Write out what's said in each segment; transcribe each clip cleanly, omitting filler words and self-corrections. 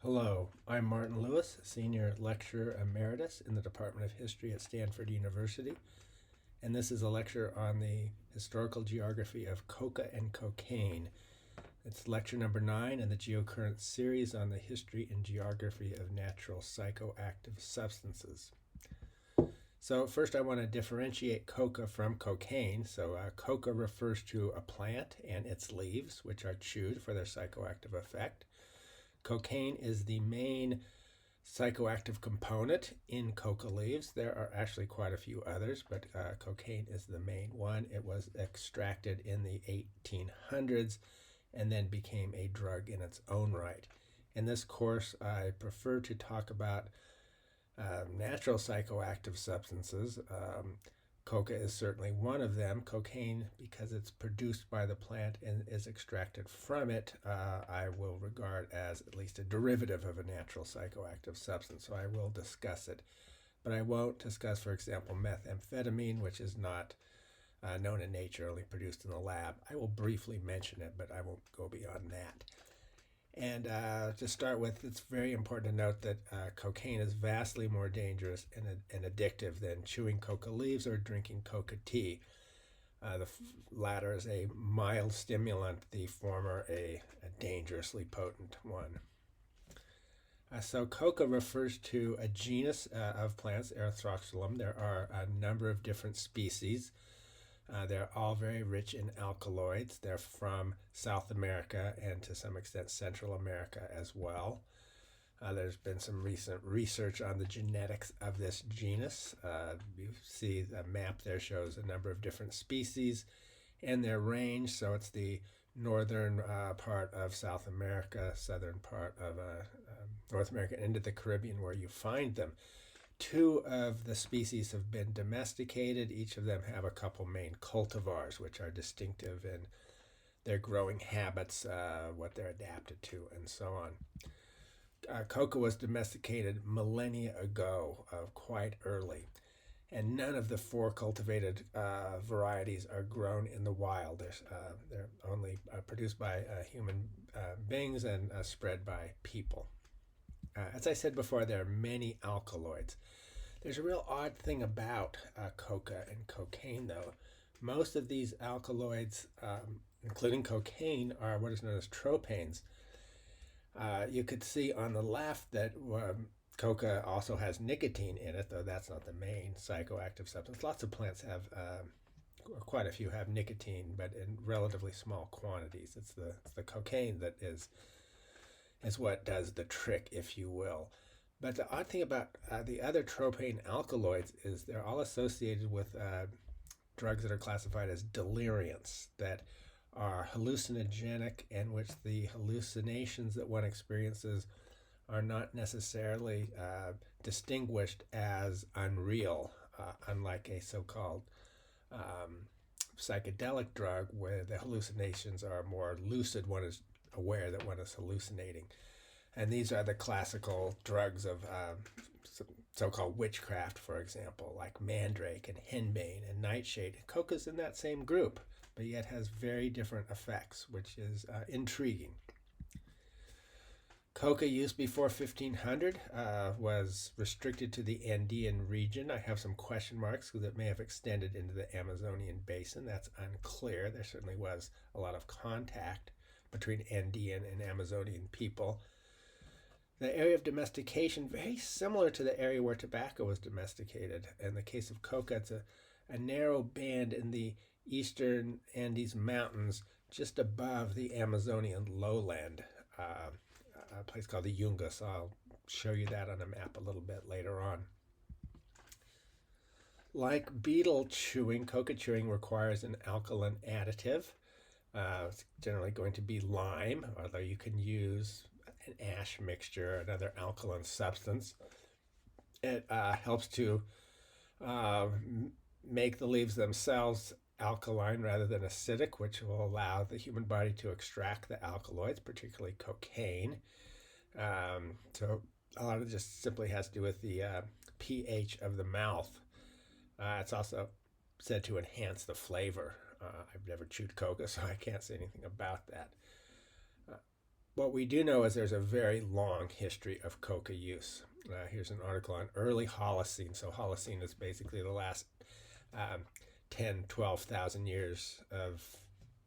Hello, I'm Martin Lewis, Senior Lecturer Emeritus in the Department of History at Stanford University, and this is a lecture on the historical geography of coca and cocaine. It's lecture number 9 in the Geocurrent series on the history and geography of natural psychoactive substances. So first I want to differentiate coca from cocaine. Coca refers to a plant and its leaves, which are chewed for their psychoactive effect. Cocaine is the main psychoactive component in coca leaves. There are actually quite a few others, but cocaine is the main one. It was extracted in the 1800s and then became a drug in its own right. In this course, I prefer to talk about natural psychoactive substances. Coca is certainly one of them. Cocaine, because it's produced by the plant and is extracted from it, I will regard as at least a derivative of a natural psychoactive substance, so I will discuss it. But I won't discuss, for example, methamphetamine, which is not known in nature, only produced in the lab. I will briefly mention it, but I won't go beyond that. And to start with, it's very important to note that cocaine is vastly more dangerous and addictive than chewing coca leaves or drinking coca tea. The latter is a mild stimulant, the former a dangerously potent one. So coca refers to a genus of plants, Erythroxylum. There are a number of different species. They're all very rich in alkaloids. They're from South America and to some extent Central America as well. There's been some recent research on the genetics of this genus. You see the map there shows a number of different species and their range. So it's the northern part of South America, southern part of North America, into the Caribbean where you find them. 2 of the species have been domesticated. Each of them have a couple main cultivars, which are distinctive in their growing habits, what they're adapted to, and so on. Coca was domesticated millennia ago, quite early, and none of the 4 cultivated varieties are grown in the wild. They're only produced by human beings and spread by people. As I said before, there are many alkaloids. There's a real odd thing about coca and cocaine, though. Most of these alkaloids, including cocaine, are what is known as tropanes. You could see on the left that coca also has nicotine in it, though that's not the main psychoactive substance. Lots of plants have, quite a few have nicotine, but in relatively small quantities. It's the cocaine that is what does the trick, if you will. But the odd thing about the other tropane alkaloids is they're all associated with drugs that are classified as deliriants, that are hallucinogenic, and which the hallucinations that one experiences are not necessarily distinguished as unreal, unlike a so-called psychedelic drug where the hallucinations are more lucid. One is aware that one is hallucinating. And these are the classical drugs of so-called witchcraft, for example, like mandrake and henbane and nightshade. Coca's in that same group, but yet has very different effects, which is intriguing. Coca use before 1500 was restricted to the Andean region. I have some question marks because it may have extended into the Amazonian basin. That's unclear. There certainly was a lot of contact between Andean and Amazonian people. The area of domestication, very similar to the area where tobacco was domesticated. In the case of coca, it's a narrow band in the eastern Andes Mountains, just above the Amazonian lowland, a place called the Yungas. I'll show you that on a map a little bit later on. Like beetle chewing, coca chewing requires an alkaline additive. It's generally going to be lime, although you can use an ash mixture, another alkaline substance. It helps to make the leaves themselves alkaline rather than acidic, which will allow the human body to extract the alkaloids, particularly cocaine. So a lot of it just simply has to do with the pH of the mouth. It's also said to enhance the flavor. I've never chewed coca, so I can't say anything about that. what we do know is there's a very long history of coca use. Here's an article on early Holocene. So Holocene is basically the last 10, 12,000 years of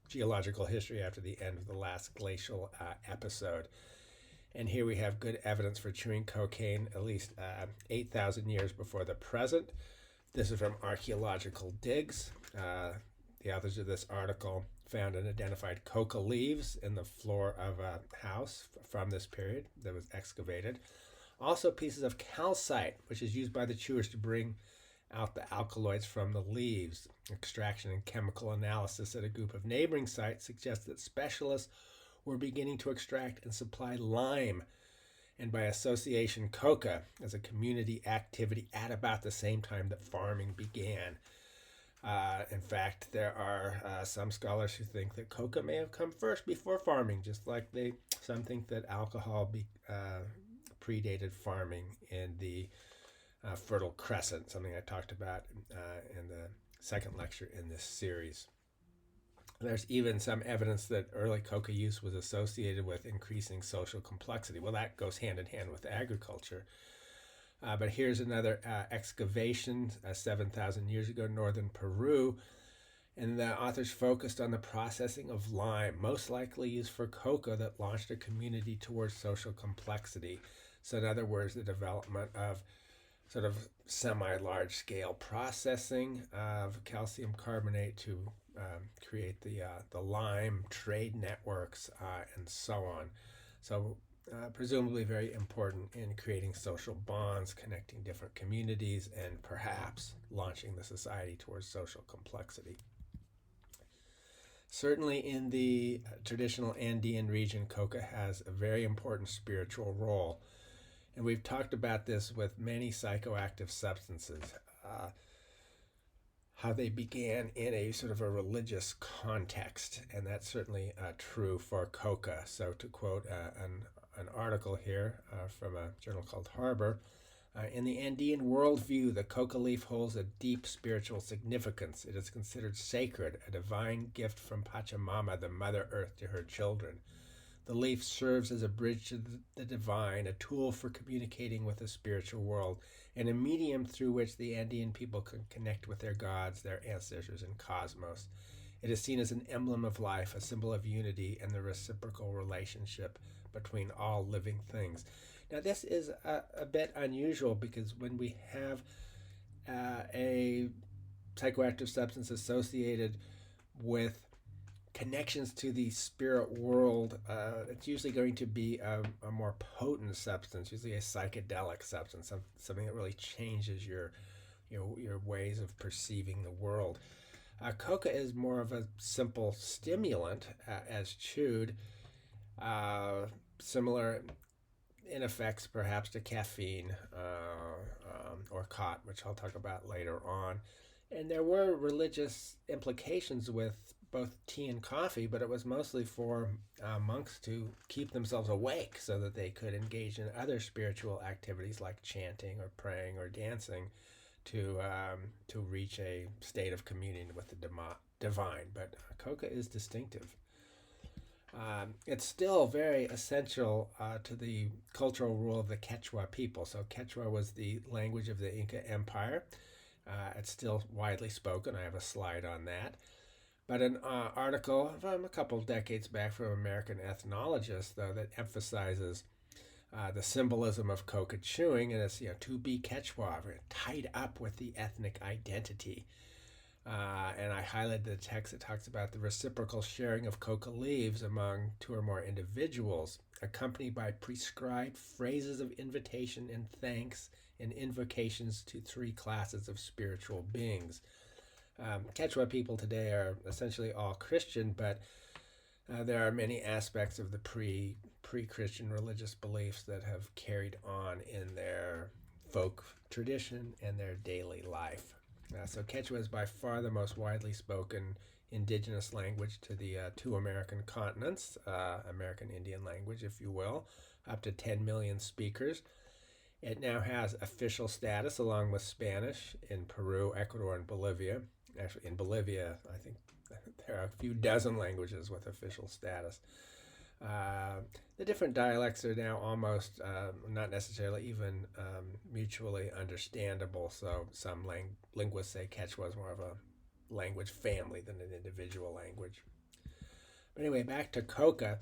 geological history after the end of the last glacial episode. And here we have good evidence for chewing cocaine at least 8,000 years before the present. This is from archaeological digs. The authors of this article found and identified coca leaves in the floor of a house from this period that was excavated. Also pieces of calcite, which is used by the chewers to bring out the alkaloids from the leaves. Extraction and chemical analysis at a group of neighboring sites suggests that specialists were beginning to extract and supply lime, and by association coca, as a community activity at about the same time that farming began. In fact, there are some scholars who think that coca may have come first before farming, just like some think that alcohol predated farming in the Fertile Crescent, something I talked about in the second lecture in this series. There's even some evidence that early coca use was associated with increasing social complexity. Well, that goes hand in hand with agriculture. But here's another excavation 7,000 years ago, northern Peru, and the authors focused on the processing of lime, most likely used for coca, that launched a community towards social complexity. So in other words, the development of sort of semi-large scale processing of calcium carbonate to create the lime trade networks and so on. So presumably very important in creating social bonds, connecting different communities, and perhaps launching the society towards social complexity. Certainly in the traditional Andean region, coca has a very important spiritual role. And we've talked about this with many psychoactive substances, how they began in a sort of a religious context, and that's certainly true for coca. So to quote an article here from a journal called Harbor, in the Andean worldview, the coca leaf holds a deep spiritual significance. It is considered sacred, a divine gift from Pachamama, the Mother Earth, to her children. The leaf serves as a bridge to the divine, a tool for communicating with the spiritual world, and a medium through which the Andean people can connect with their gods, their ancestors, and cosmos. It is seen as an emblem of life, a symbol of unity and the reciprocal relationship between all living things. Now, this is a bit unusual because when we have a psychoactive substance associated with connections to the spirit world, it's usually going to be a more potent substance, usually a psychedelic substance, something that really changes your ways of perceiving the world. Coca is more of a simple stimulant as chewed, similar in effects perhaps to caffeine or khat, which I'll talk about later on. And there were religious implications with both tea and coffee, but it was mostly for monks to keep themselves awake so that they could engage in other spiritual activities like chanting or praying or dancing to reach a state of communion with the divine. But coca is distinctive. It's still very essential to the cultural rule of the Quechua people. So Quechua was the language of the Inca Empire. It's still widely spoken. I have a slide on that. But an article from a couple of decades back from an American ethnologist, though, that emphasizes the symbolism of coca chewing, and it's to be Quechua, tied up with the ethnic identity. And I highlighted the text that talks about the reciprocal sharing of coca leaves among two or more individuals, accompanied by prescribed phrases of invitation and thanks and invocations to three classes of spiritual beings. Quechua people today are essentially all Christian, but there are many aspects of the pre-Christian religious beliefs that have carried on in their folk tradition and their daily life. So Quechua is by far the most widely spoken indigenous language to the two American continents, American Indian language, if you will, up to 10 million speakers. It now has official status along with Spanish in Peru, Ecuador, and Bolivia. Actually, in Bolivia, I think there are a few dozen languages with official status. The different dialects are now almost not necessarily even mutually understandable. So some linguists say Quechua is more of a language family than an individual language. But anyway, back to coca.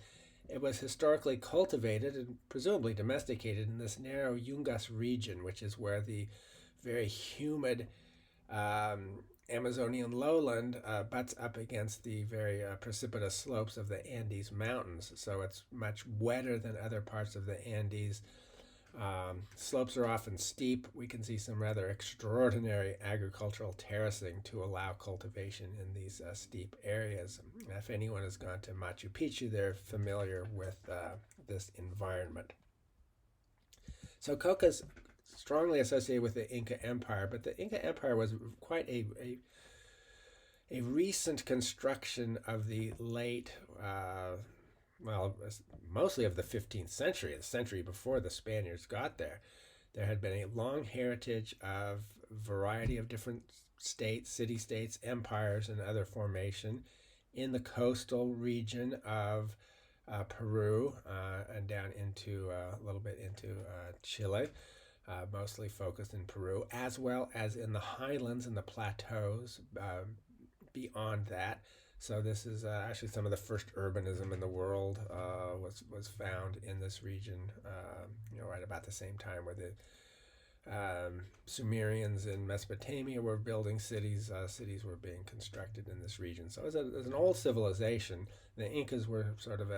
It was historically cultivated and presumably domesticated in this narrow Yungas region, which is where the very humid Amazonian lowland butts up against the very precipitous slopes of the Andes Mountains. So it's much wetter than other parts of the Andes. Slopes are often steep. We can see some rather extraordinary agricultural terracing to allow cultivation in these steep areas. If anyone has gone to Machu Picchu, they're familiar with this environment. So coca's strongly associated with the Inca Empire, but the Inca Empire was quite a recent construction of the late well, mostly of the 15th century, the century before the Spaniards got there. There had been a long heritage of variety of different states, city-states, empires, and other formation in the coastal region of Peru and down into a little bit into Chile, mostly focused in Peru, as well as in the highlands and the plateaus beyond that. So this is actually some of the first urbanism in the world was found in this region, right about the same time where the Sumerians in Mesopotamia were building cities. Cities were being constructed in this region. So it was an old civilization. The Incas were sort of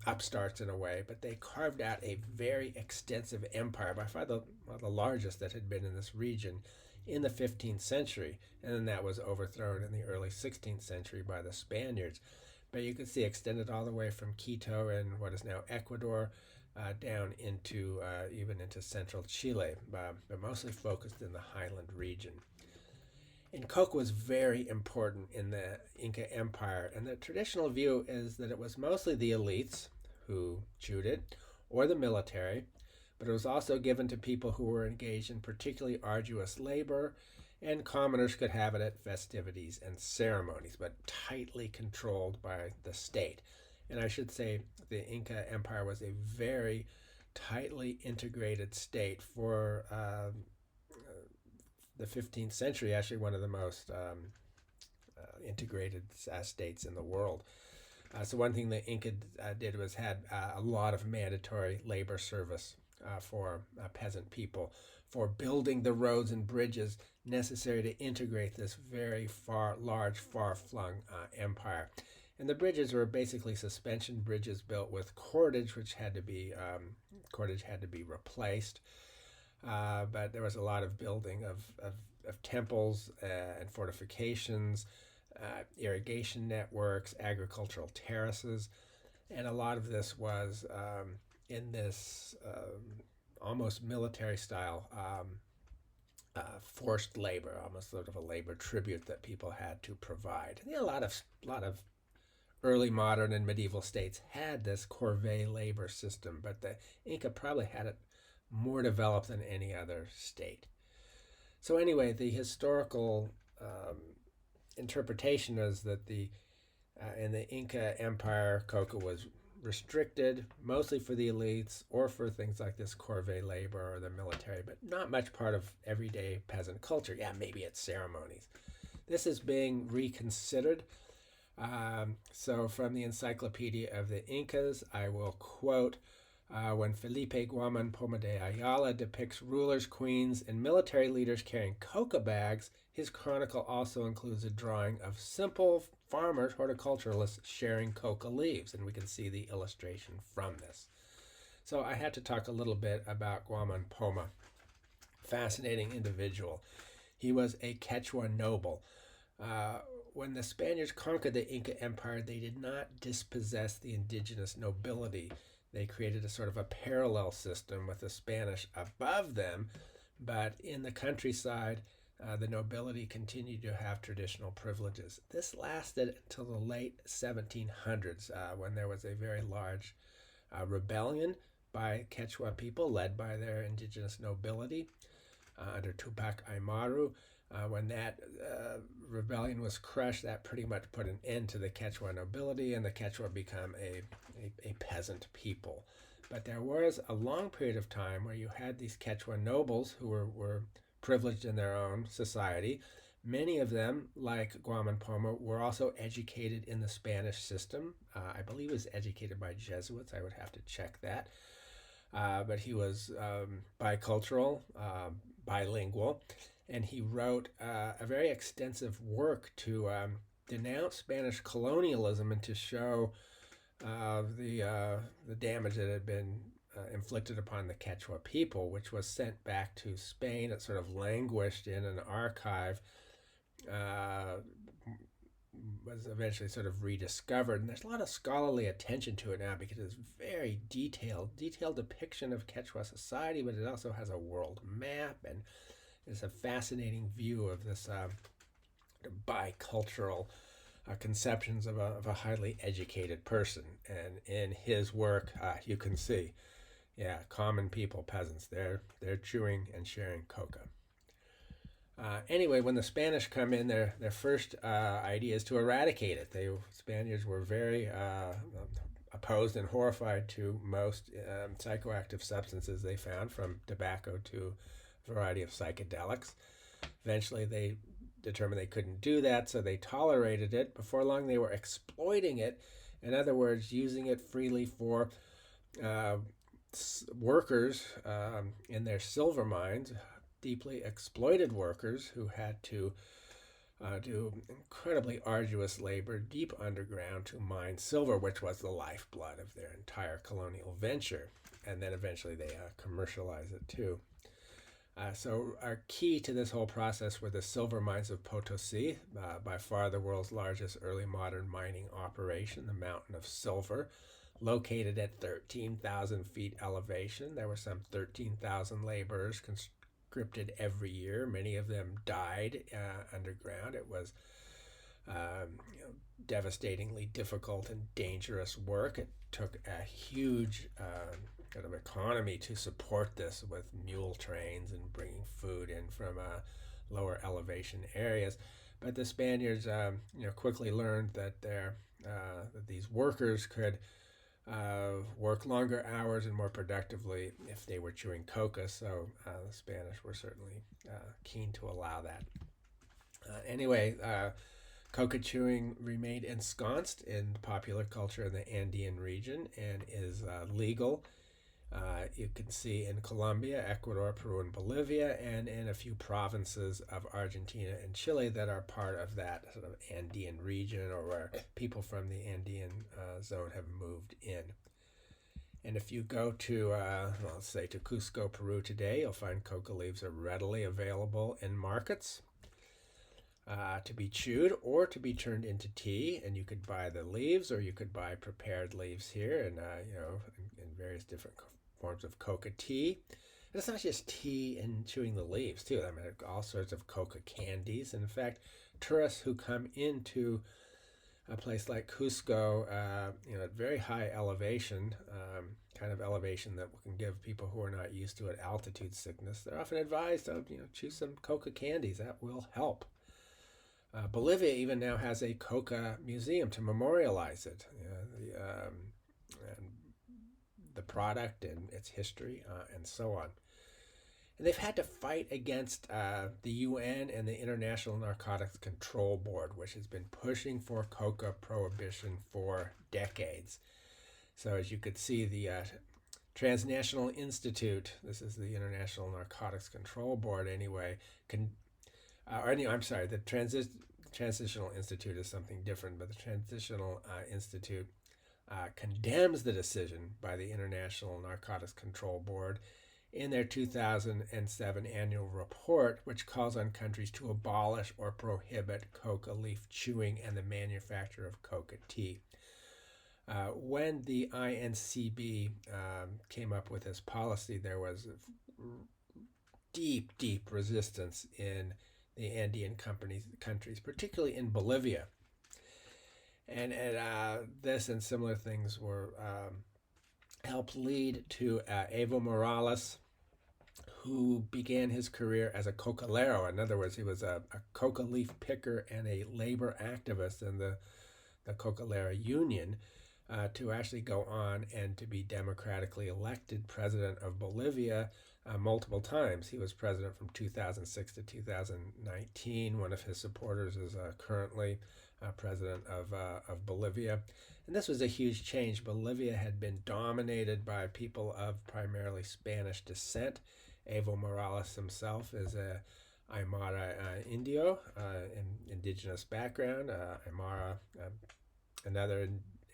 upstarts in a way, but they carved out a very extensive empire, by far the largest that had been in this region, in the 15th century, and then that was overthrown in the early 16th century by the Spaniards. But you can see extended all the way from Quito and what is now Ecuador down into even into central Chile, but mostly focused in the highland region. And coca was very important in the Inca Empire, and the traditional view is that it was mostly the elites who chewed it, or the military, but it was also given to people who were engaged in particularly arduous labor, and commoners could have it at festivities and ceremonies, but tightly controlled by the state. And I should say the Inca Empire was a very tightly integrated state for the 15th century, actually one of the most integrated states in the world. So one thing the Inca did was had a lot of mandatory labor service for peasant people, for building the roads and bridges necessary to integrate this very large, far-flung empire. And the bridges were basically suspension bridges built with cordage, which had to be replaced. But there was a lot of building of temples and fortifications, irrigation networks, agricultural terraces, and a lot of this was in this almost military style forced labor, almost sort of a labor tribute that people had to provide. And, a lot of early modern and medieval states had this corvée labor system, but the Inca probably had it more developed than any other state. So anyway, the historical interpretation is that in the Inca Empire, coca was restricted, mostly for the elites or for things like this corvée labor or the military, but not much part of everyday peasant culture. Yeah, maybe at ceremonies. This is being reconsidered. So from the Encyclopedia of the Incas, I will quote, when Felipe Guaman Poma de Ayala depicts rulers, queens, and military leaders carrying coca bags, his chronicle also includes a drawing of simple farmers, horticulturalists, sharing coca leaves, and we can see the illustration from this. So I had to talk a little bit about Guaman Poma. Fascinating individual. He was a Quechua noble. When the Spaniards conquered the Inca Empire, they did not dispossess the indigenous nobility. They created a sort of a parallel system with the Spanish above them, but in the countryside, the nobility continued to have traditional privileges. This lasted until the late 1700s, when there was a very large rebellion by Quechua people led by their indigenous nobility under Tupac Amaru. When that rebellion was crushed, that pretty much put an end to the Quechua nobility, and the Quechua became a peasant people. But there was a long period of time where you had these Quechua nobles who were privileged in their own society. Many of them, like Guaman Poma, were also educated in the Spanish system. I believe he was educated by Jesuits. I would have to check that. But he was bicultural, bilingual, and he wrote a very extensive work to denounce Spanish colonialism and to show the damage that had been inflicted upon the Quechua people, which was sent back to Spain. It sort of languished in an archive, was eventually sort of rediscovered, and there's a lot of scholarly attention to it now because it's very detailed depiction of Quechua society, but it also has a world map, and it's a fascinating view of this bicultural conceptions of a highly educated person. And in his work, you can see, common people, peasants, they're chewing and sharing coca. Anyway, when the Spanish come in, their first idea is to eradicate it. Spaniards were very opposed and horrified to most psychoactive substances they found, from tobacco to a variety of psychedelics. Eventually, they determined they couldn't do that, so they tolerated it. Before long, they were exploiting it. In other words, using it freely for workers in their silver mines, deeply exploited workers who had to do incredibly arduous labor deep underground to mine silver, which was the lifeblood of their entire colonial venture. And then eventually they commercialized it too. So our key to this whole process were the silver mines of Potosi, by far the world's largest early modern mining operation, the Mountain of Silver, located at 13,000 feet elevation. There were some 13,000 laborers conscripted every year. Many of them died underground. It was devastatingly difficult and dangerous work. It took a huge kind of economy to support this, with mule trains and bringing food in from lower elevation areas. But the Spaniards quickly learned that that these workers could work longer hours and more productively if they were chewing coca, so the Spanish were certainly keen to allow that. Anyway, coca chewing remained ensconced in popular culture in the Andean region and is legal. You can see in Colombia, Ecuador, Peru, and Bolivia, and in a few provinces of Argentina and Chile that are part of that sort of Andean region, or where people from the Andean zone have moved in. And if you go to, let's say to Cusco, Peru today, you'll find coca leaves are readily available in markets to be chewed or to be turned into tea. And you could buy the leaves, or you could buy prepared leaves here, and in various different forms of coca tea. And it's not just tea and chewing the leaves too. I mean, all sorts of coca candies. And in fact, tourists who come into a place like Cusco, at very high elevation, kind of elevation that can give people who are not used to it altitude sickness, they're often advised to chew some coca candies. That will help. Bolivia even now has a coca museum to memorialize it. The product and its history, and so on. And they've had to fight against the UN and the International Narcotics Control Board, which has been pushing for coca prohibition for decades. So as you could see, the Transnational Institute, this is the International Narcotics Control Board anyway, the Transitional Institute is something different, but the Transitional Institute condemns the decision by the International Narcotics Control Board in their 2007 annual report, which calls on countries to abolish or prohibit coca leaf chewing and the manufacture of coca tea. When the INCB came up with this policy, there was deep resistance in the Andean countries, particularly in Bolivia. And this and similar things were helped lead to Evo Morales who began his career as a cocalero. In other words, he was a coca leaf picker and a labor activist in the Cocalera Union, to actually go on and to be democratically elected president of Bolivia multiple times. He was president from 2006 to 2019. One of his supporters is currently president of Bolivia. And this was a huge change. Bolivia had been dominated by people of primarily Spanish descent. Evo Morales himself is a Aymara Indio, indigenous background. Aymara, another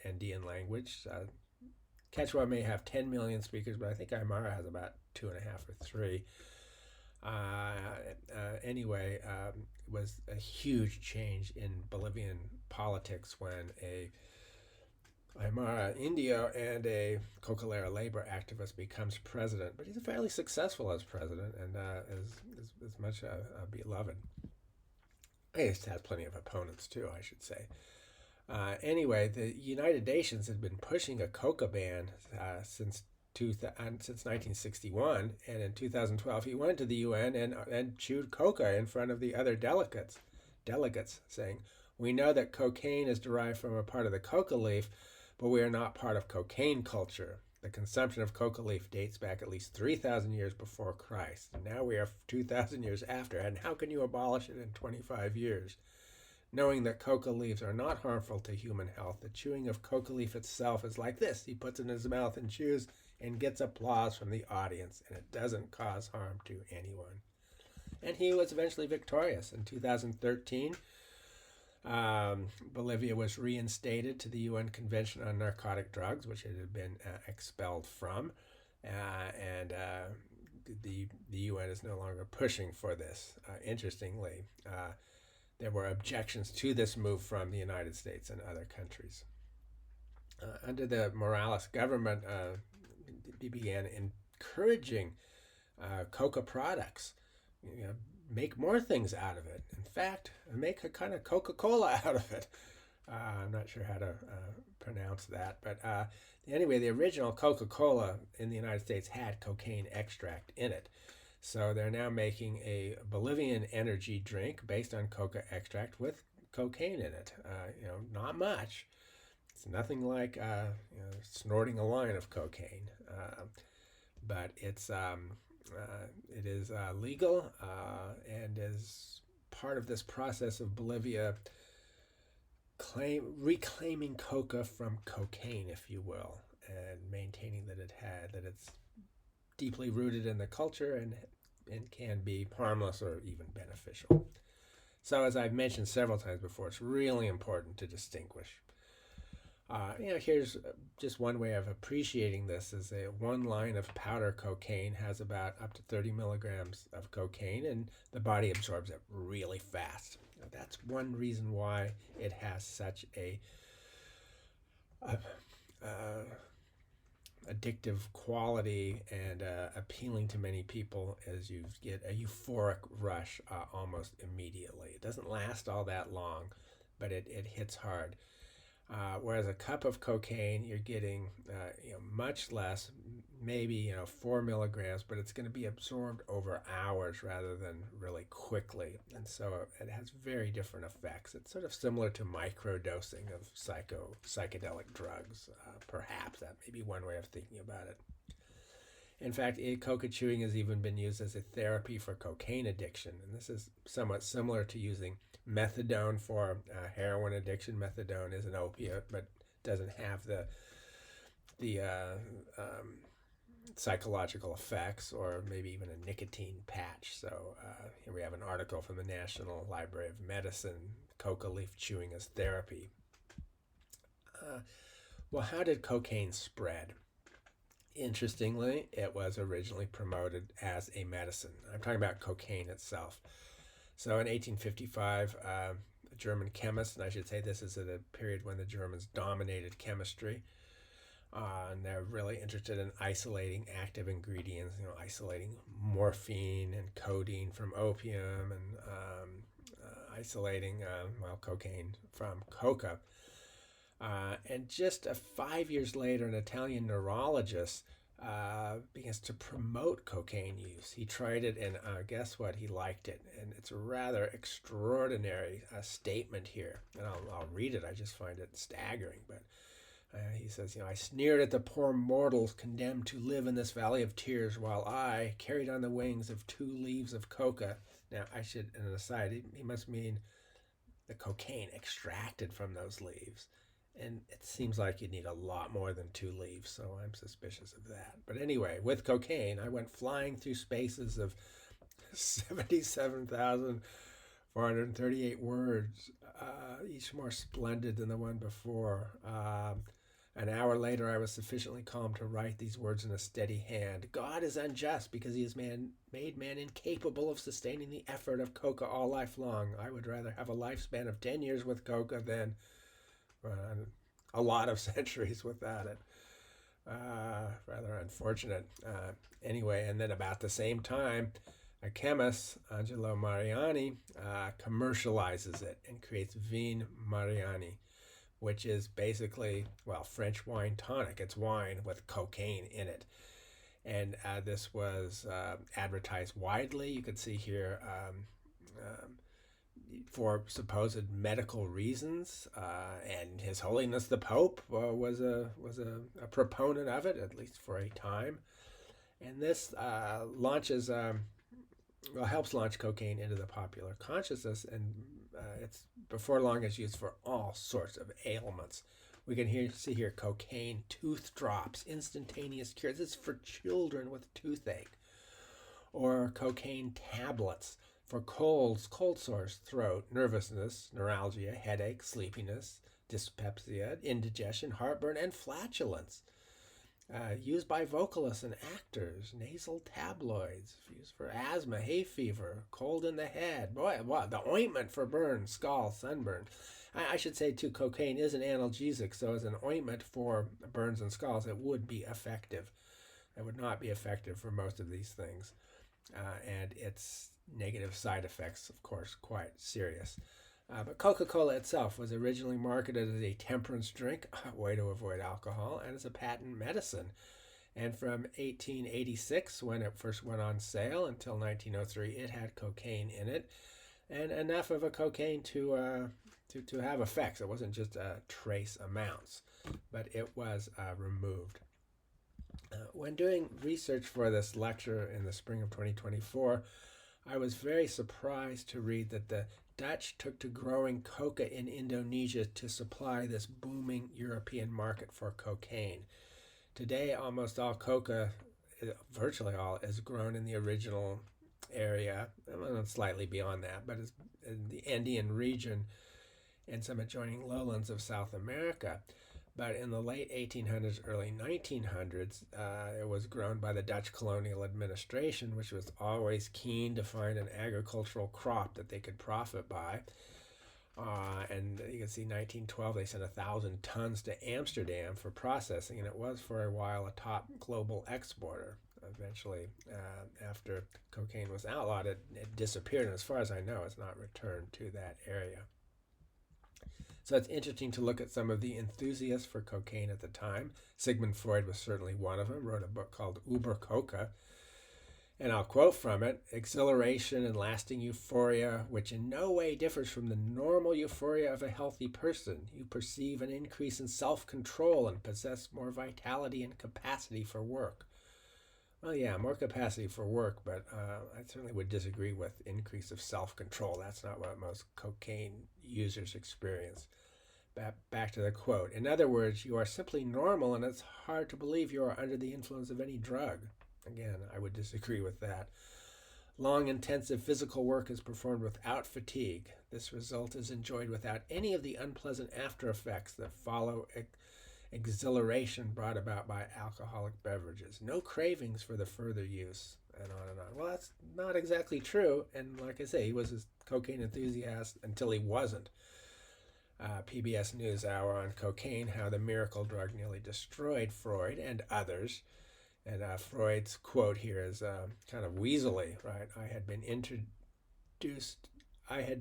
Andean language. Quechua may have 10 million speakers, but I think Aymara has about 2.5 or 3. Anyway, it was a huge change in Bolivian politics when a Aymara Indio and a Cocalera labor activist becomes president. But he's fairly successful as president and is much beloved. He has plenty of opponents too, I should say. Anyway, the United Nations had been pushing a coca ban since 1961, and in 2012 he went to the UN and chewed coca in front of the other delegates, saying, "We know that cocaine is derived from a part of the coca leaf, but we are not part of cocaine culture. The consumption of coca leaf dates back at least 3,000 years before Christ. Now we are 2,000 years after, and how can you abolish it in 25 years? Knowing that coca leaves are not harmful to human health, the chewing of coca leaf itself is like this. He puts it in his mouth and chews and gets applause from the audience, and it doesn't cause harm to anyone." And he was eventually victorious. In 2013, Bolivia was reinstated to the UN Convention on Narcotic Drugs, which it had been expelled from, and the UN is no longer pushing for this. Interestingly, there were objections to this move from the United States and other countries. Under the Morales government, he began encouraging coca products. Make more things out of it. In fact, make a kind of Coca-Cola out of it. I'm not sure how to pronounce that, but anyway, the original Coca-Cola in the United States had cocaine extract in it. So they're now making a Bolivian energy drink based on coca extract with cocaine in it. Not much. It's nothing like snorting a line of cocaine, but it is legal and is part of this process of Bolivia reclaiming coca from cocaine, if you will, and maintaining that it's deeply rooted in the culture and can be harmless or even beneficial. So, as I've mentioned several times before, it's really important to distinguish. Here's just one way of appreciating this: is one line of powder cocaine has about up to 30 milligrams of cocaine, and the body absorbs it really fast. That's one reason why it has such a addictive quality and appealing to many people, as you get a euphoric rush almost immediately. It doesn't last all that long, but it hits hard. Whereas a cup of cocaine, you're getting much less, maybe 4 milligrams, but it's going to be absorbed over hours rather than really quickly, and so it has very different effects. It's sort of similar to microdosing of psychedelic drugs. Perhaps that may be one way of thinking about it. In fact, coca chewing has even been used as a therapy for cocaine addiction, and this is somewhat similar to using methadone for heroin addiction. Methadone is an opiate, but doesn't have the psychological effects, or maybe even a nicotine patch. So here we have an article from the National Library of Medicine: coca leaf chewing as therapy. Well, how did cocaine spread? Interestingly, it was originally promoted as a medicine. I'm talking about cocaine itself. So in 1855, a German chemist, and I should say this is at a period when the Germans dominated chemistry, and they're really interested in isolating active ingredients, isolating morphine and codeine from opium, and isolating, cocaine from coca. And just 5 years later, an Italian neurologist begins to promote cocaine use. He tried it, and guess what? He liked it. And it's a rather extraordinary statement here. And I'll read it. I just find it staggering. But he says, I sneered at the poor mortals condemned to live in this valley of tears while I, carried on the wings of 2 leaves of coca. Now, I should, in an aside, he must mean the cocaine extracted from those leaves. And it seems like you need a lot more than 2 leaves, so I'm suspicious of that. But anyway, with cocaine, I went flying through spaces of 77,438 words, each more splendid than the one before. An hour later, I was sufficiently calm to write these words in a steady hand. God is unjust because he has made man incapable of sustaining the effort of coca all life long. I would rather have a lifespan of 10 years with coca than a lot of centuries without it. Rather unfortunate. Anyway, and then about the same time, a chemist, Angelo Mariani, commercializes it and creates Vin Mariani, which is basically, French wine tonic. It's wine with cocaine in it. And this was advertised widely. You can see here for supposed medical reasons, and His Holiness the Pope was a proponent of it, at least for a time. And this helps launch cocaine into the popular consciousness, and it's before long is used for all sorts of ailments. We can see here cocaine tooth drops, instantaneous cure. This is for children with toothache, or cocaine tablets for colds, cold sores, throat, nervousness, neuralgia, headache, sleepiness, dyspepsia, indigestion, heartburn, and flatulence. Used by vocalists and actors. Nasal tabloids, used for asthma, hay fever, cold in the head. The ointment for burns, scald, sunburn. I should say, too, cocaine is an analgesic, so as an ointment for burns and scalds, it would be effective. It would not be effective for most of these things. And its negative side effects, of course, quite serious. But Coca-Cola itself was originally marketed as a temperance drink, a way to avoid alcohol, and as a patent medicine. And from 1886, when it first went on sale, until 1903, it had cocaine in it, and enough of a cocaine to have effects. It wasn't just trace amounts, but it was removed. When doing research for this lecture in the spring of 2024, I was very surprised to read that the Dutch took to growing coca in Indonesia to supply this booming European market for cocaine. Today, almost all coca, virtually all, is grown in the original area, slightly beyond that, but it's in the Andean region and some adjoining lowlands of South America. But in the late 1800s, early 1900s, it was grown by the Dutch colonial administration, which was always keen to find an agricultural crop that they could profit by. And you can see 1912, they sent 1,000 tons to Amsterdam for processing, and it was for a while a top global exporter. Eventually, after cocaine was outlawed, it disappeared, and as far as I know, it's not returned to that area. So it's interesting to look at some of the enthusiasts for cocaine at the time. Sigmund Freud was certainly one of them, wrote a book called Über Coca. And I'll quote from it: exhilaration and lasting euphoria, which in no way differs from the normal euphoria of a healthy person. You perceive an increase in self-control and possess more vitality and capacity for work. Well, yeah, more capacity for work, but I certainly would disagree with increase of self-control. That's not what most cocaine users experience. Back to the quote. In other words, you are simply normal, and it's hard to believe you are under the influence of any drug. Again, I would disagree with that. Long, intensive physical work is performed without fatigue. This result is enjoyed without any of the unpleasant after effects that follow exhilaration brought about by alcoholic beverages. No cravings for the further use, and on and on. Well, that's not exactly true, and like I say, he was a cocaine enthusiast until he wasn't. PBS NewsHour on cocaine, how the miracle drug nearly destroyed Freud and others. And Freud's quote here is kind of weaselly, right? I had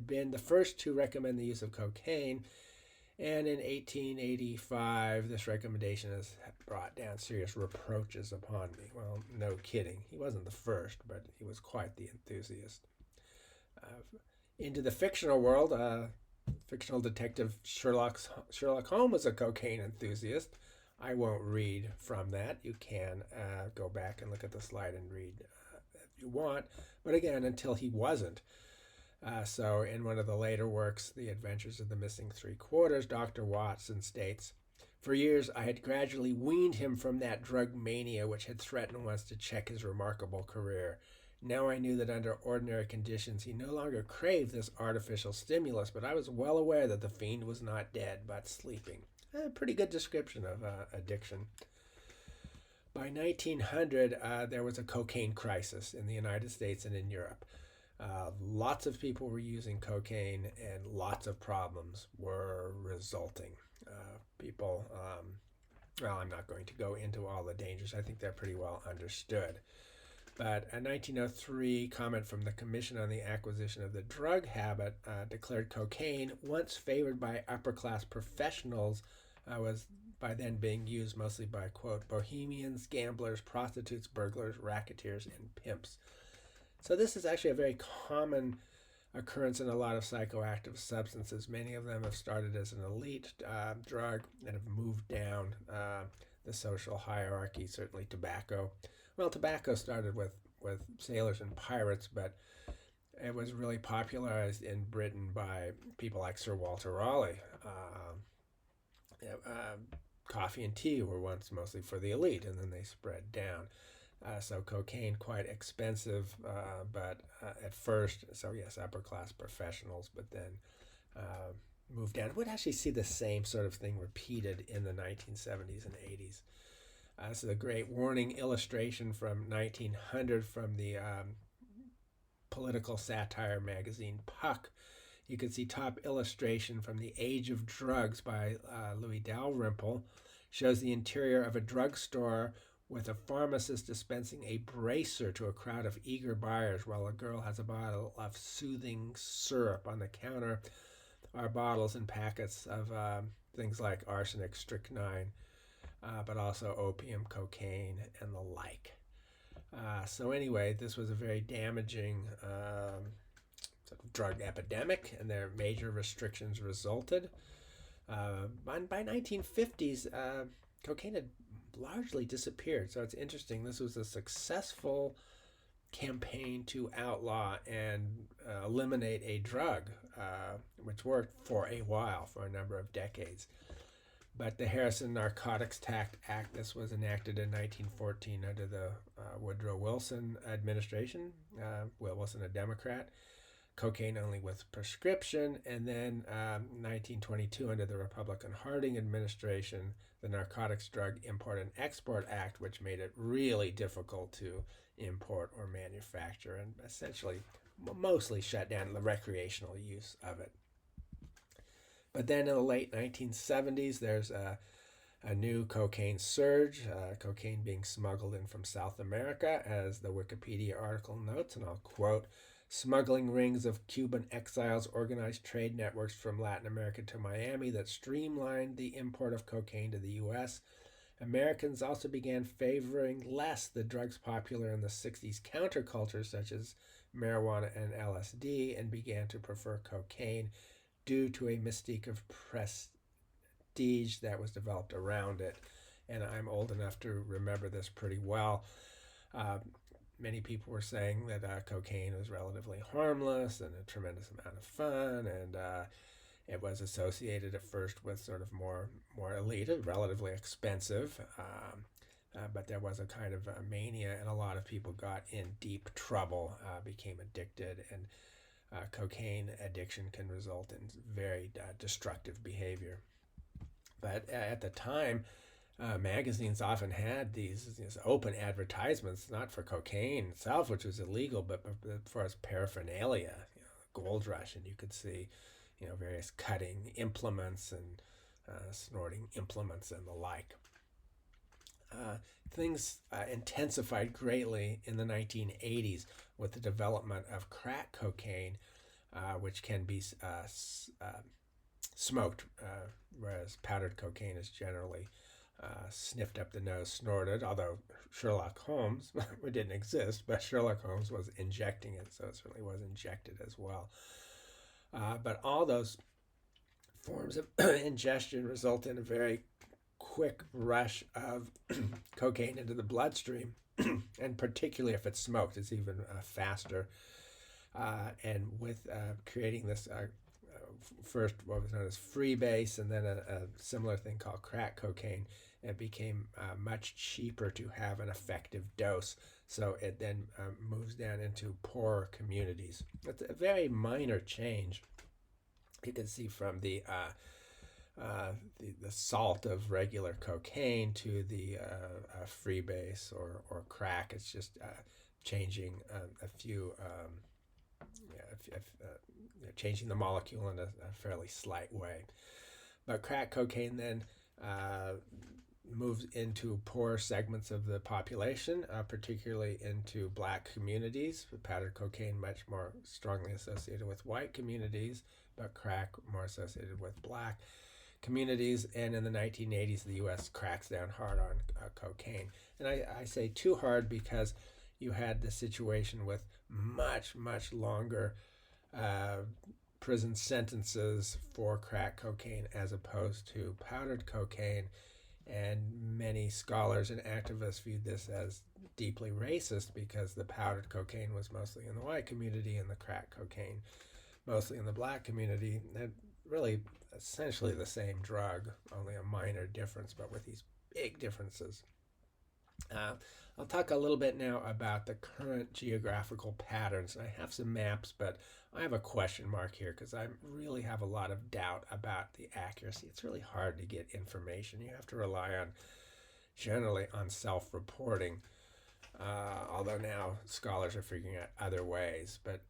been the first to recommend the use of cocaine, And in 1885, this recommendation has brought down serious reproaches upon me. Well, no kidding. He wasn't the first, but he was quite the enthusiast. Into the fictional world, fictional detective Sherlock Holmes was a cocaine enthusiast. I won't read from that. You can go back and look at the slide and read if you want. But again, until he wasn't. So in one of the later works, The Adventures of the Missing Three Quarters, Dr. Watson states, "For years I had gradually weaned him from that drug mania which had threatened once to check his remarkable career. Now I knew that under ordinary conditions he no longer craved this artificial stimulus, but I was well aware that the fiend was not dead, but sleeping." A pretty good description of addiction. By 1900, there was a cocaine crisis in the United States and in Europe. Lots of people were using cocaine, and lots of problems were resulting. Well, I'm not going to go into all the dangers. I think they're pretty well understood. But a 1903 comment from the Commission on the Acquisition of the Drug Habit declared cocaine, once favored by upper-class professionals, was by then being used mostly by, quote, bohemians, gamblers, prostitutes, burglars, racketeers, and pimps. So this is actually a very common occurrence in a lot of psychoactive substances. Many of them have started as an elite drug and have moved down the social hierarchy, certainly tobacco. Well, tobacco started with sailors and pirates, but it was really popularized in Britain by people like Sir Walter Raleigh. Coffee and tea were once mostly for the elite, and then they spread down. So cocaine, quite expensive, but at first, so yes, upper-class professionals, but then moved down. We'd actually see the same sort of thing repeated in the 1970s and 80s. This is a great warning illustration from 1900 from the political satire magazine Puck. You can see top illustration from The Age of Drugs by Louis Dalrymple. Shows the interior of a drugstore with a pharmacist dispensing a bracer to a crowd of eager buyers while a girl has a bottle of soothing syrup on the counter. Are bottles and packets of things like arsenic, strychnine, but also opium, cocaine, and the like. So anyway, this was a very damaging sort of drug epidemic, and their major restrictions resulted. By 1950s, cocaine had largely disappeared. So it's interesting. This was a successful campaign to outlaw and eliminate a drug, which worked for a while, for a number of decades. But the Harrison Narcotics Tax Act, this was enacted in 1914 under the Woodrow Wilson administration. Will Wilson, a Democrat. Cocaine only with prescription. And then 1922 under the Republican Harding administration, the Narcotics Drug Import and Export Act, which made it really difficult to import or manufacture and essentially mostly shut down the recreational use of it. But then in the late 1970s, there's a new cocaine surge, cocaine being smuggled in from South America, as the Wikipedia article notes, and I'll quote, "Smuggling rings of Cuban exiles organized trade networks from Latin America to Miami that streamlined the import of cocaine to the U.S. Americans also began favoring less the drugs popular in the 60s counterculture, such as marijuana and LSD, and began to prefer cocaine due to a mystique of prestige that was developed around it." And I'm old enough to remember this pretty well. Many people were saying that cocaine was relatively harmless and a tremendous amount of fun, and it was associated at first with sort of more elite, relatively expensive, but there was a kind of a mania, and a lot of people got in deep trouble, became addicted, and cocaine addiction can result in very destructive behavior. But at the time, magazines often had these open advertisements, not for cocaine itself, which was illegal, but for its paraphernalia, Gold Rush, and you could see, various cutting implements and snorting implements and the like. Things intensified greatly in the 1980s with the development of crack cocaine, which can be smoked, whereas powdered cocaine is generally sniffed up the nose, snorted, although Sherlock Holmes didn't exist, but Sherlock Holmes was injecting it, so it certainly was injected as well. But all those forms of ingestion result in a very quick rush of cocaine into the bloodstream, and particularly if it's smoked, it's even faster. And with creating this first what was known as freebase, and then a similar thing called crack cocaine, it became much cheaper to have an effective dose. So it then moves down into poorer communities. It's a very minor change. You can see from the salt of regular cocaine to the freebase or crack. It's just changing a few, changing the molecule in a fairly slight way. But crack cocaine then moves into poor segments of the population, particularly into black communities, with powdered cocaine much more strongly associated with white communities, but crack more associated with black communities. And in the 1980s, the U.S. cracks down hard on cocaine. And I say too hard because you had the situation with much, much longer prison sentences for crack cocaine as opposed to powdered cocaine. And many scholars and activists viewed this as deeply racist because the powdered cocaine was mostly in the white community and the crack cocaine mostly in the black community. And really essentially the same drug, only a minor difference, but with these big differences. I'll talk a little bit now about the current geographical patterns. I have some maps, but I have a question mark here because I really have a lot of doubt about the accuracy. It's really hard to get information. You have to rely generally on self-reporting, although now scholars are figuring out other ways. But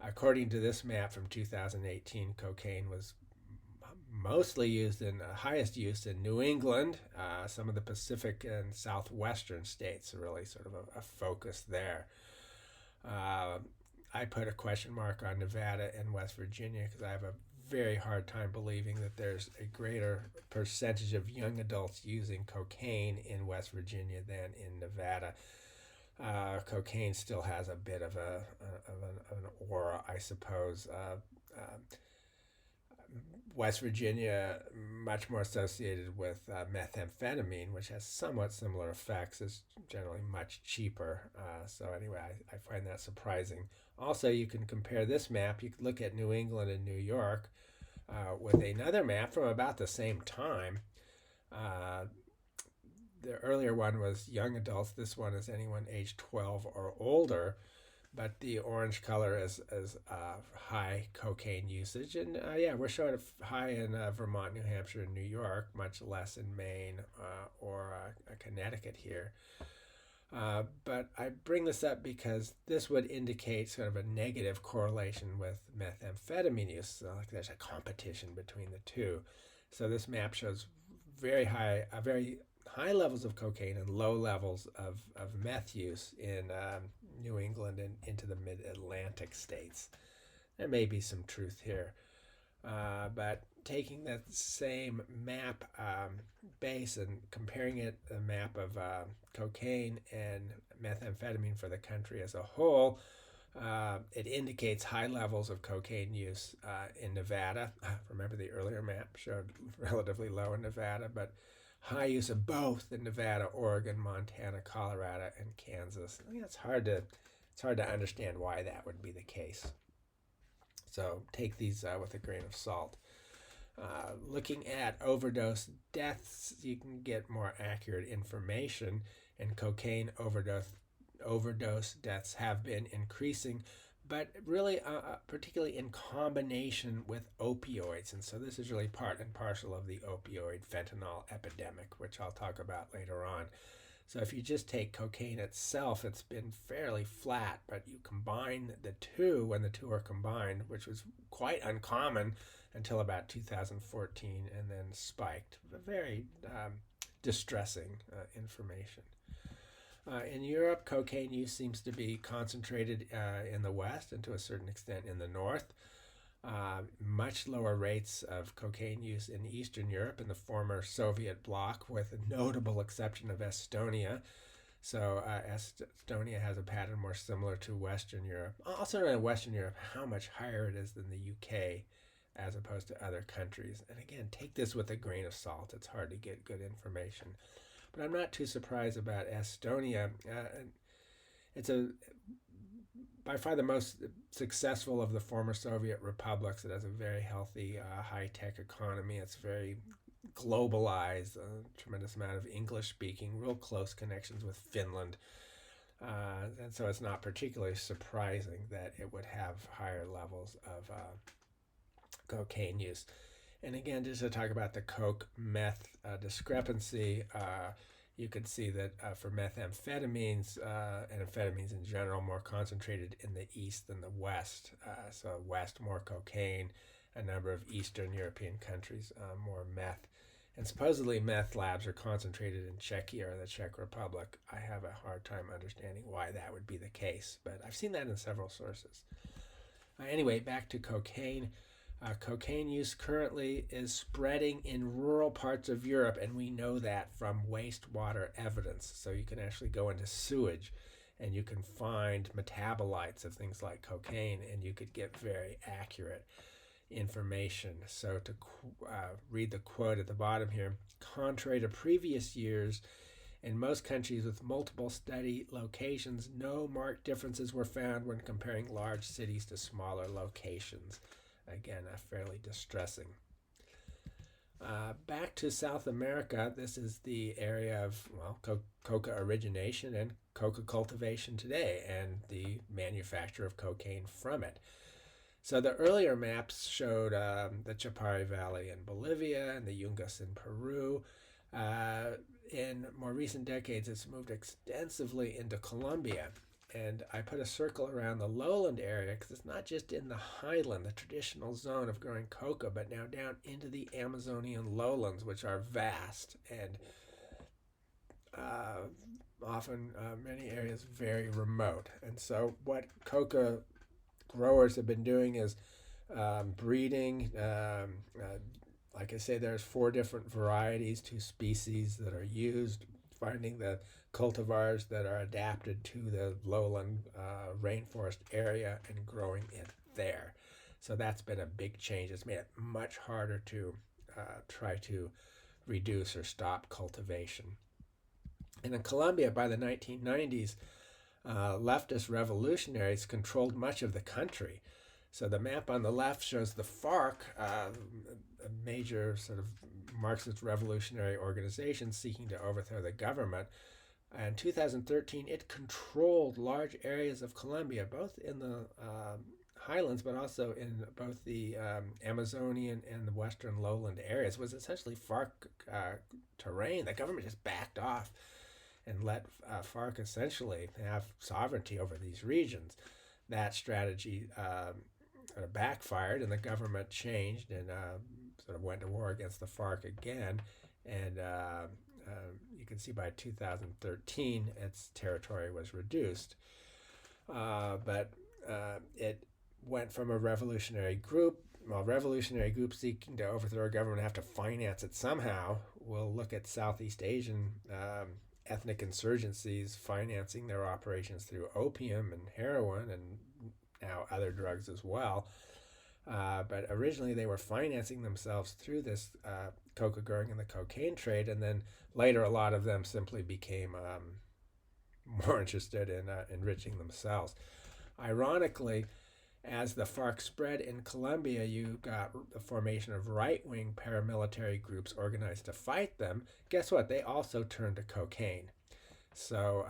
according to this map from 2018, cocaine was mostly used highest use in New England, some of the Pacific and southwestern states are really sort of a focus there. I put a question mark on Nevada and West Virginia because I have a very hard time believing that there's a greater percentage of young adults using cocaine in West Virginia than in Nevada. Cocaine still has a bit of an aura, I suppose. West Virginia, much more associated with methamphetamine, which has somewhat similar effects, is generally much cheaper. So anyway, I find that surprising. Also, you can compare this map. You can look at New England and New York with another map from about the same time. The earlier one was young adults. This one is anyone age 12 or older. But the orange color is high cocaine usage. And we're showing it high in Vermont, New Hampshire, and New York, much less in Maine or Connecticut here. But I bring this up because this would indicate sort of a negative correlation with methamphetamine use. So like there's a competition between the two. So this map shows very high levels of cocaine and low levels of meth use in New England and into the mid-Atlantic states. There may be some truth here. But taking that same map base and comparing it, a map of cocaine and methamphetamine for the country as a whole, it indicates high levels of cocaine use in Nevada. Remember the earlier map showed relatively low in Nevada, but high use of both in Nevada, Oregon, Montana, Colorado, and Kansas. I think it's hard to understand why that would be the case. So take these with a grain of salt. Looking at overdose deaths, you can get more accurate information, and cocaine overdose deaths have been increasing, but really particularly in combination with opioids. And so this is really part and parcel of the opioid fentanyl epidemic, which I'll talk about later on. So if you just take cocaine itself, it's been fairly flat, but you combine the two, when the two are combined, which was quite uncommon until about 2014, and then spiked. Very distressing information. In Europe, cocaine use seems to be concentrated in the West and to a certain extent in the North. much lower rates of cocaine use in Eastern Europe in the former Soviet bloc, with a notable exception of Estonia. So Estonia has a pattern more similar to Western Europe. Also in Western Europe, how much higher it is than the UK as opposed to other countries. And again, take this with a grain of salt. It's hard to get good information. But I'm not too surprised about Estonia. It's by far the most successful of the former Soviet republics. It has a very healthy, high-tech economy. It's very globalized, a tremendous amount of English speaking, real close connections with Finland. And so it's not particularly surprising that it would have higher levels of cocaine use. And again, just to talk about the coke meth discrepancy, you could see that for methamphetamines and amphetamines in general, more concentrated in the East than the West. So West, more cocaine. A number of Eastern European countries, more meth. And supposedly meth labs are concentrated in Czechia or the Czech Republic. I have a hard time understanding why that would be the case, but I've seen that in several sources. Anyway, back to cocaine. Cocaine use currently is spreading in rural parts of Europe, and we know that from wastewater evidence. So you can actually go into sewage and you can find metabolites of things like cocaine, and you could get very accurate information. So to read the quote at the bottom here, contrary to previous years, in most countries with multiple study locations, no marked differences were found when comparing large cities to smaller locations. Again, fairly distressing. Back to South America, this is the area of, well, coca origination and coca cultivation today, and the manufacture of cocaine from it. So the earlier maps showed the Chapare Valley in Bolivia and the Yungas in Peru. In more recent decades, it's moved extensively into Colombia. And I put a circle around the lowland area because it's not just in the highland, the traditional zone of growing coca, but now down into the Amazonian lowlands, which are vast and often many areas very remote. And so what coca growers have been doing is breeding. Like I say, there's 4 different varieties, 2 species that are used, finding the cultivars that are adapted to the lowland rainforest area and growing it there. So that's been a big change. It's made it much harder to try to reduce or stop cultivation. And in Colombia, by the 1990s, leftist revolutionaries controlled much of the country. So the map on the left shows the FARC, a major sort of Marxist revolutionary organization seeking to overthrow the government. In 2013, it controlled large areas of Colombia, both in the highlands, but also in both the Amazonian and the western lowland areas. It was essentially FARC terrain. The government just backed off and let FARC essentially have sovereignty over these regions. That strategy backfired, and the government changed and sort of went to war against the FARC again. And you can see by 2013, its territory was reduced. But it went from a revolutionary group. Well, revolutionary groups seeking to overthrow a government have to finance it somehow. We'll look at Southeast Asian ethnic insurgencies financing their operations through opium and heroin and now other drugs as well. But originally they were financing themselves through this coca growing and the cocaine trade, and then later a lot of them simply became more interested in enriching themselves. Ironically, as the FARC spread in Colombia, you got the formation of right-wing paramilitary groups organized to fight them. Guess what? They also turned to cocaine. So,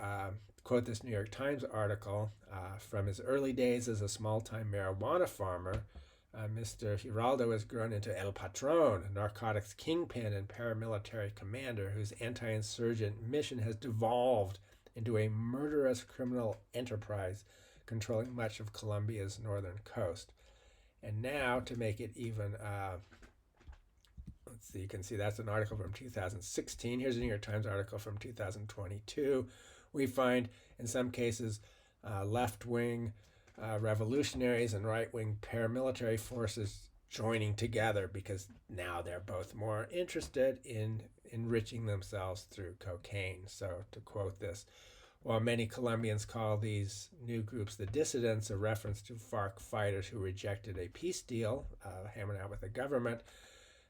quote this New York Times article, from his early days as a small-time marijuana farmer, Mr. Giraldo has grown into El Patron, a narcotics kingpin and paramilitary commander whose anti-insurgent mission has devolved into a murderous criminal enterprise controlling much of Colombia's northern coast. And now, to make it even, let's see, you can see that's an article from 2016. Here's a New York Times article from 2022. We find, in some cases, left-wing revolutionaries and right-wing paramilitary forces joining together because now they're both more interested in enriching themselves through cocaine. So to quote this, while many Colombians call these new groups the dissidents, a reference to FARC fighters who rejected a peace deal hammered out with the government,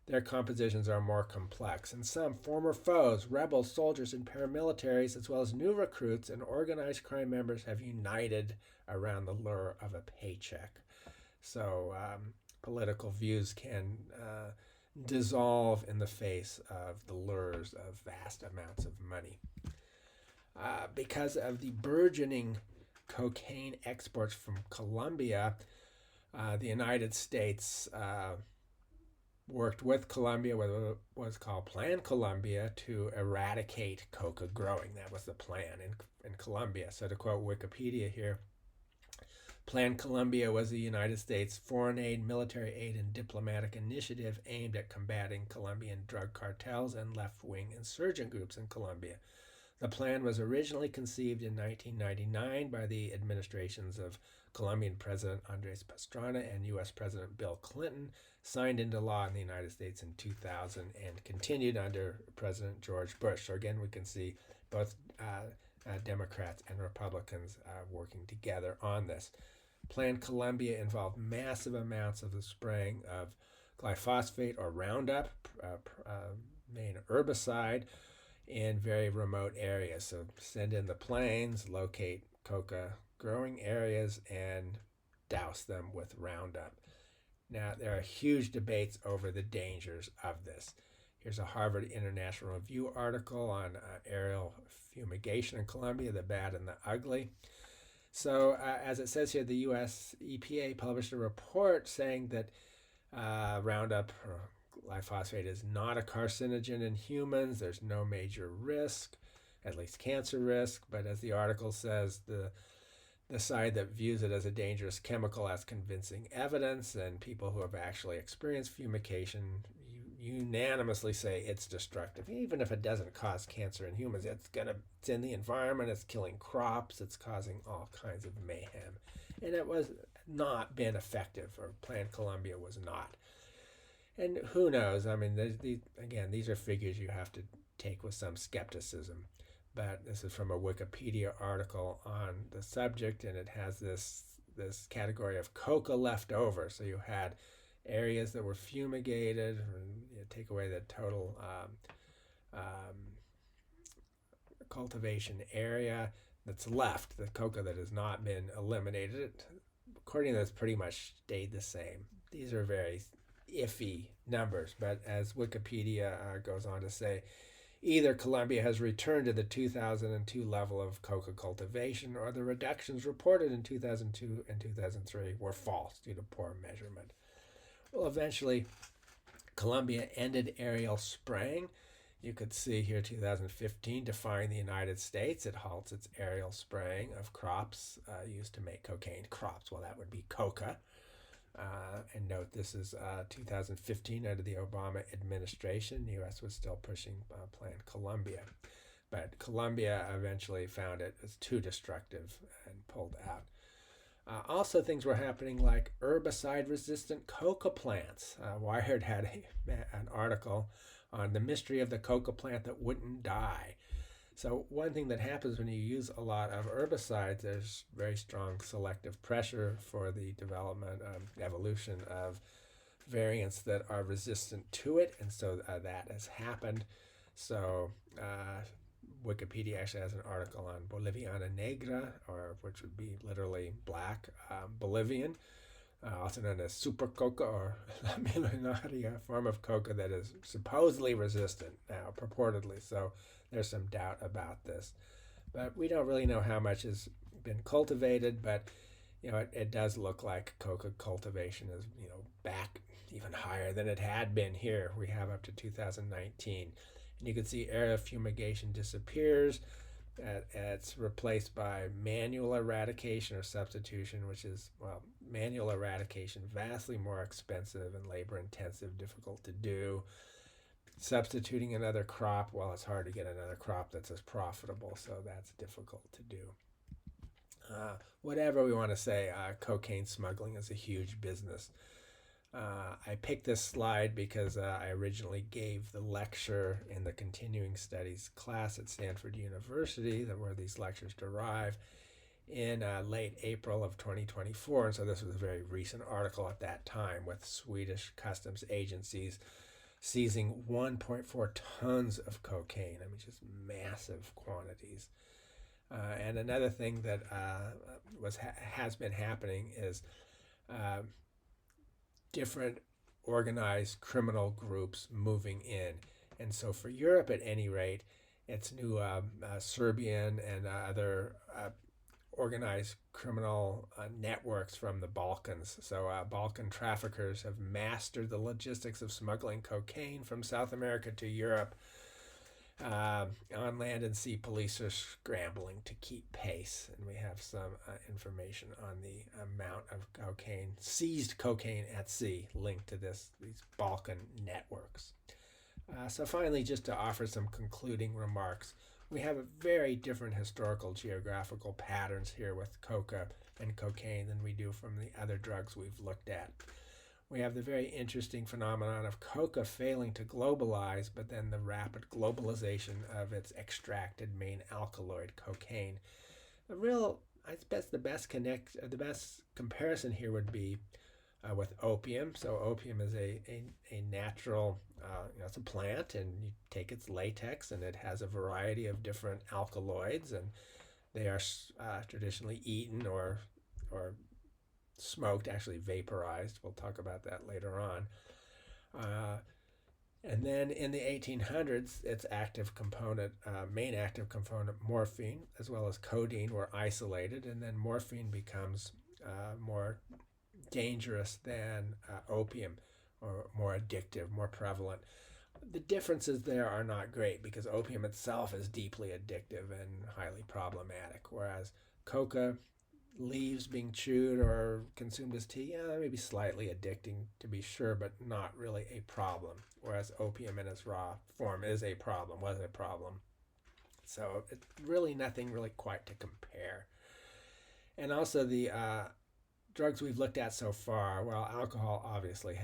their compositions are more complex. And some former foes, rebels, soldiers, and paramilitaries, as well as new recruits and organized crime members, have united around the lure of a paycheck. So political views can dissolve in the face of the lures of vast amounts of money. Because of the burgeoning cocaine exports from Colombia, the United States worked with Colombia, what was called Plan Colombia, to eradicate coca growing. That was the plan in Colombia. So to quote Wikipedia here, Plan Colombia was the United States foreign aid, military aid, and diplomatic initiative aimed at combating Colombian drug cartels and left-wing insurgent groups in Colombia. The plan was originally conceived in 1999 by the administrations of Colombian President Andres Pastrana and U.S. President Bill Clinton, signed into law in the United States in 2000, and continued under President George Bush. So again, we can see both Democrats and Republicans working together on this. Plan Colombia involved massive amounts of the spraying of glyphosate or Roundup, main herbicide, in very remote areas. So send in the planes, locate coca growing areas, and douse them with Roundup. Now, there are huge debates over the dangers of this. Here's a Harvard International Review article on aerial fumigation in Colombia, the bad and the ugly. So, as it says here, the U.S. EPA published a report saying that Roundup or glyphosate is not a carcinogen in humans. There's no major risk, at least cancer risk. But as the article says, the side that views it as a dangerous chemical has convincing evidence, and people who have actually experienced fumigation unanimously say it's destructive. Even if it doesn't cause cancer in humans, it's in the environment, it's killing crops, it's causing all kinds of mayhem. And it was not been effective, or Plan Colombia was not. And who knows? I mean, these are figures you have to take with some skepticism. But this is from a Wikipedia article on the subject, and it has this category of coca left over. So you had areas that were fumigated, and you take away the total cultivation area that's left, the coca that has not been eliminated. According to this, pretty much stayed the same. These are very iffy numbers, but as Wikipedia goes on to say, either Colombia has returned to the 2002 level of coca cultivation, or the reductions reported in 2002 and 2003 were false due to poor measurement. Well, eventually, Colombia ended aerial spraying. You could see here 2015 defying the United States. It halts its aerial spraying of crops used to make cocaine. Crops, well, that would be coca. And note, this is 2015 under the Obama administration. The U.S. was still pushing Plan Colombia. But Colombia eventually found it as too destructive and pulled out. Also, things were happening like herbicide-resistant coca plants. Wired had an article on the mystery of the coca plant that wouldn't die. So one thing that happens when you use a lot of herbicides, there's very strong selective pressure for the development, evolution of variants that are resistant to it, and so that has happened. So Wikipedia actually has an article on Boliviana negra, or which would be literally black Bolivian, also known as super coca or la milenaria, form of coca that is supposedly resistant now, purportedly. So there's some doubt about this, but we don't really know how much has been cultivated. But it does look like coca cultivation is back even higher than it had been here. We have up to 2019, and you can see aerial fumigation disappears. It's replaced by manual eradication or substitution, which is, manual eradication, vastly more expensive and labor intensive, difficult to do. Substituting another crop, well, it's hard to get another crop that's as profitable, so that's difficult to do. Whatever we want to say, cocaine smuggling is a huge business. I picked this slide because I originally gave the lecture in the continuing studies class at Stanford University, where these lectures derive, in late April of 2024. And so this was a very recent article at that time, with Swedish customs agencies seizing 1.4 tons of cocaine. I mean, just massive quantities. And another thing that has been happening is different organized criminal groups moving in. And so for Europe, at any rate, it's new Serbian and other organized criminal networks from the Balkans. So Balkan traffickers have mastered the logistics of smuggling cocaine from South America to Europe. On land and sea, police are scrambling to keep pace, and we have some information on the amount of cocaine, seized cocaine at sea, linked to these Balkan networks. So finally, just to offer some concluding remarks, we have a very different historical geographical patterns here with coca and cocaine than we do from the other drugs we've looked at. We have the very interesting phenomenon of coca failing to globalize, but then the rapid globalization of its extracted main alkaloid, cocaine. I suppose the best comparison here would be with opium. So opium is a natural, it's a plant, and you take its latex, and it has a variety of different alkaloids, and they are traditionally eaten or smoked, actually vaporized. We'll talk about that later on. And then in the 1800s, its main active component, morphine, as well as codeine, were isolated, and then morphine becomes more dangerous than opium, or more addictive, more prevalent. The differences there are not great, because opium itself is deeply addictive and highly problematic, whereas coca, leaves being chewed or consumed as tea, maybe slightly addicting to be sure, but not really a problem. Whereas opium in its raw form was a problem. So it's really nothing really quite to compare. And also the drugs we've looked at so far, well, alcohol obviously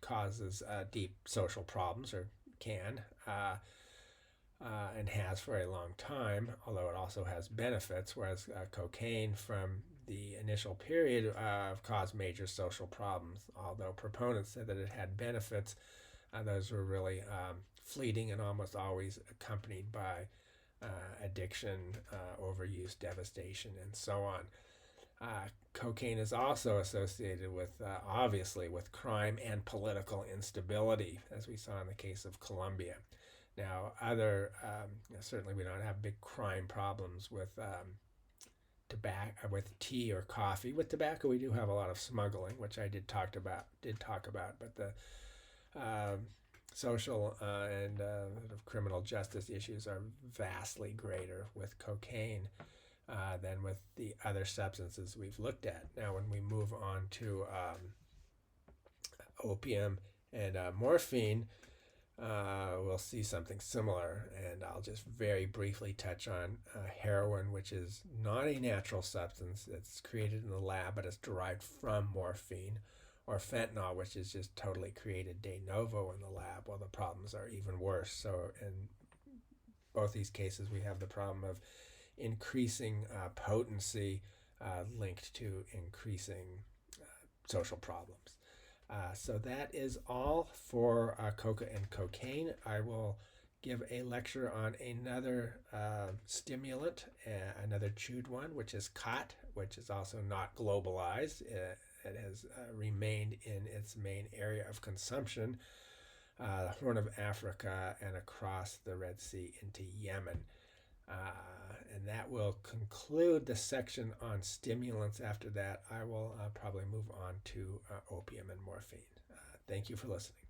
causes deep social problems, or can, and has for a long time, although it also has benefits, whereas cocaine from the initial period caused major social problems. Although proponents said that it had benefits, those were really fleeting and almost always accompanied by addiction, overuse, devastation, and so on. Cocaine is also associated with, obviously, with crime and political instability, as we saw in the case of Colombia. Now, certainly we don't have big crime problems with tobacco, with tea or coffee. With tobacco, we do have a lot of smuggling, which I did talk about. But the social and sort of criminal justice issues are vastly greater with cocaine than with the other substances we've looked at. Now, when we move on to opium and morphine, we'll see something similar, and I'll just very briefly touch on heroin, which is not a natural substance. It's created in the lab, but it's derived from morphine, or fentanyl, which is just totally created de novo in the lab. Well, the problems are even worse. So in both these cases, we have the problem of increasing potency linked to increasing social problems. So that is all for coca and cocaine. I will give a lecture on another stimulant, another chewed one, which is khat, which is also not globalized. It has remained in its main area of consumption, the Horn of Africa and across the Red Sea into Yemen. And that will conclude the section on stimulants. After that, I will probably move on to opium and morphine. Thank you for listening.